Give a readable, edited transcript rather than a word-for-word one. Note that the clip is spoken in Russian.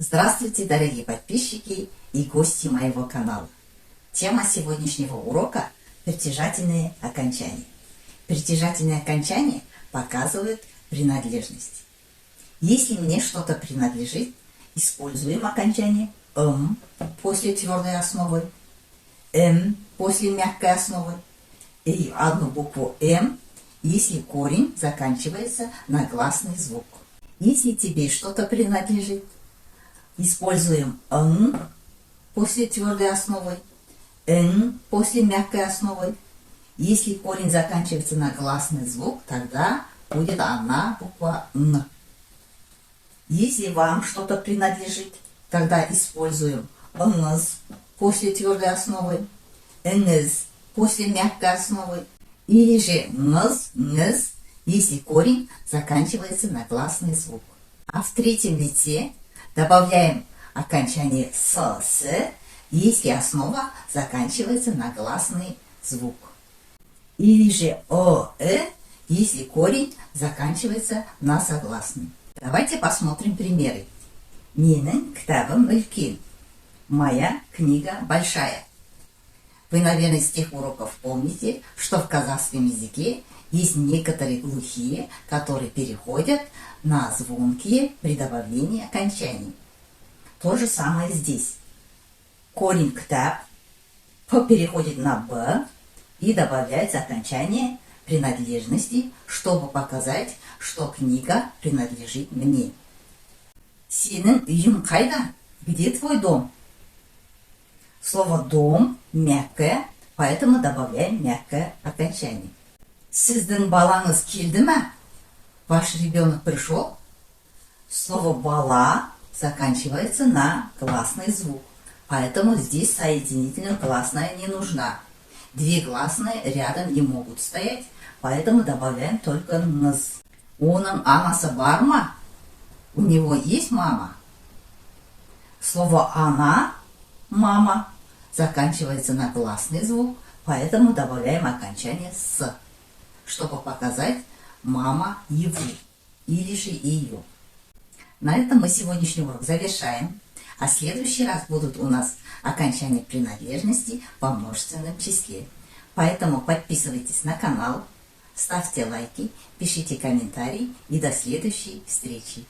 Здравствуйте, дорогие подписчики и гости моего канала. Тема сегодняшнего урока – притяжательные окончания. Притяжательные окончания показывают принадлежность. Если мне что-то принадлежит, используем окончание «м» после твердой основы, «м» после мягкой основы и одну букву «м», если корень заканчивается на гласный звук. Если тебе что-то принадлежит, используем «н» после твердой основы, «н» после мягкой основы. Если корень заканчивается на гласный звук, тогда будет одна буква «н». Если вам что-то принадлежит, тогда используем «нз» после твердой основы, «нз» после мягкой основы, или же «нз», «нз», если корень заканчивается на гласный звук. А в третьем лице добавляем окончание «с», если основа заканчивается на гласный звук. Или же «о», если корень заканчивается на согласный. Давайте посмотрим примеры. Менің кітабым үлкен. Моя книга большая. Вы, наверное, с тех уроков помните, что в казахском языке есть некоторые глухие, которые переходят на звонкие при добавлении окончаний. То же самое здесь. Корень «ктаб» переходит на «б» и добавляется окончание принадлежности, чтобы показать, что книга принадлежит мне. Сенің үйің қайда? Где твой дом? Слово «дом» мягкое, поэтому добавляем мягкое окончание. Сіздің балаңыз келді ме? Ваш ребенок пришел? Слово «бала» заканчивается на гласный звук, поэтому здесь соединительная гласная не нужна. Две гласные рядом не могут стоять, поэтому добавляем только «нз». Оның анасы бар ма? У него есть мама? Слово «она», «мама» заканчивается на гласный звук, поэтому добавляем окончание «с», чтобы показать «мама его» или же «ее». На этом мы сегодняшний урок завершаем, а в следующий раз будут у нас окончания принадлежности во множественном числе. Поэтому подписывайтесь на канал, ставьте лайки, пишите комментарии и до следующей встречи.